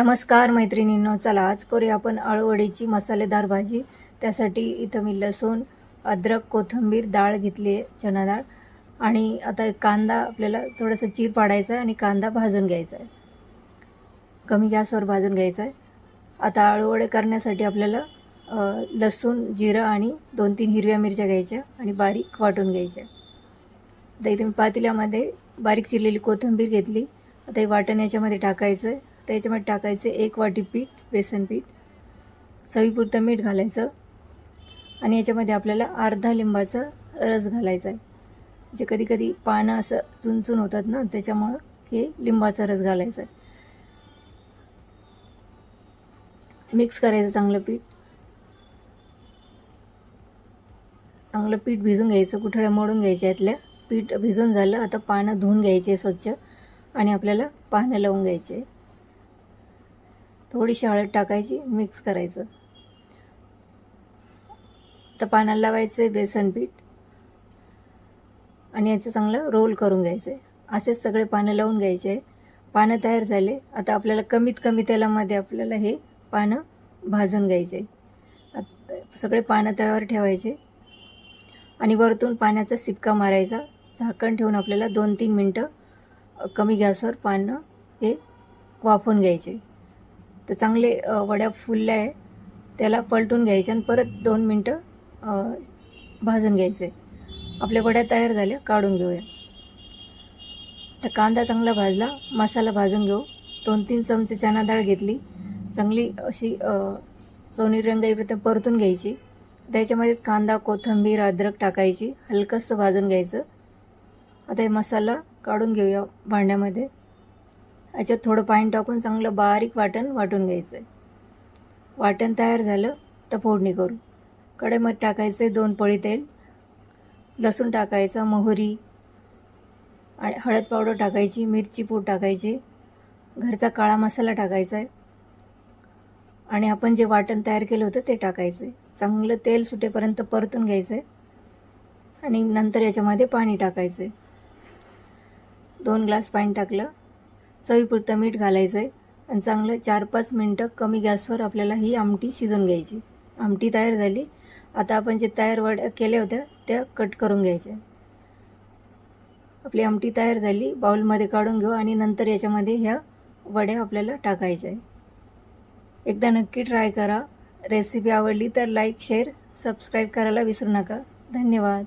नमस्कार मैत्रिणींनो, चला आज करूया आपण अळूवडीची मसालेदार भाजी। त्यासाठी इथं मी लसूण, अद्रक, कोथिंबीर, डाळ घेतली आहे, चना डाळ। आणि आता एक कांदा आपल्याला थोडासा चीर पाडायचा आहे आणि कांदा भाजून घ्यायचा आहे, कमी गॅसवर भाजून घ्यायचा आहे। आता अळूवडे करण्यासाठी आपल्याला लसूण, जिरं आणि 2-3 हिरव्या मिरच्या घ्यायच्या आणि बारीक वाटून घ्यायच्या। आता इथे मी पातेल्यामध्ये बारीक चिरलेली कोथिंबीर घेतली। आता हे वाटण याच्यामध्ये टाकायचं आहे। त्याच्यामध्ये टाकायचे 1 वाटी पीठ, बेसन पीठ, चवीपुरतं मीठ घालायचं आणि याच्यामध्ये आपल्याला अर्धा लिंबाचा रस घालायचा आहे। जे कधी पानं असं चुनचुन होतात ना, त्याच्यामुळं हे लिंबाचा रस घालायचा आहे। मिक्स करायचं चांगलं पीठ भिजून घ्यायचं, गुठळ्या मोडून घ्यायच्या यातल्या। पीठ भिजून झालं, आता पानं धुवून घ्यायचे स्वच्छ आणि आपल्याला पानं लावून घ्यायचे। थोडीशी हळद टाकायची, मिक्स करायचं। तर पानाला लावायचे बेसन पीठ आणि याचं चांगलं रोल करून घ्यायचं। असेच सगळे पानं लावून घ्यायचे। पानं तयार झाले, आता आपल्याला कमीत कमी तेलामध्ये आपल्याला हे पानं भाजून घ्यायचे। सगळे पानं तव्यावर ठेवायचे आणि वरतून पाण्याचा शिपका मारायचा। झाकण ठेवून आपल्याला 2-3 मिनटं कमी गॅसवर पानं हे वाफवून घ्यायचे। तर चांगले वड्या फुलल्या आहे, त्याला पलटून घ्यायचे आणि परत 2 मिनटं भाजून घ्यायचे। आपल्या वड्या तयार झाल्या, काढून घेऊया। तर कांदा चांगला भाजला, मसाला भाजून घेऊ। 2-3 चमचे चना डाळ घेतली, चांगली अशी सोनेरी रंग येईपर्यंत परतून घ्यायची। त्याच्यामध्ये कांदा, कोथिंबीर, अद्रक टाकायची, हलकंसं भाजून घ्यायचं। आता हे मसाला काढून घेऊया भांड्यामध्ये। याच्यात थोडं पाणी टाकून चांगलं बारीक वाटून घ्यायचं आहे। वाटण तयार झालं तर फोडणी करू। कढईमध्ये टाकायचे 2 पळी तेल, लसूण टाकायचा, मोहरी आणि हळद पावडर टाकायची, मिरची पूड टाकायची, घरचा काळा मसाला टाकायचा आहे आणि आपण जे वाटण तयार केलं होतं ते टाकायचं आहे। चांगलं तेल सुटेपर्यंत परतून घ्यायचं आहे आणि नंतर याच्यामध्ये पाणी टाकायचं आहे। 2 ग्लास पाणी टाकलं, चवीपुरतं मीठ घालायचं आहे आणि चांगलं 4-5 मिनटं कमी गॅसवर आपल्याला ही आमटी शिजवून घ्यायची। आमटी तयार झाली, आता आपण जे तयार वड्या केल्या होत्या त्या कट करून घ्यायच्या। आपली आमटी तयार झाली, बाउलमध्ये काढून घेऊ आणि नंतर याच्यामध्ये ह्या वड्या आपल्याला टाकायच्या आहे। एकदा नक्की ट्राय करा। रेसिपी आवडली तर लाईक, शेअर, सबस्क्राईब करायला विसरू नका। धन्यवाद।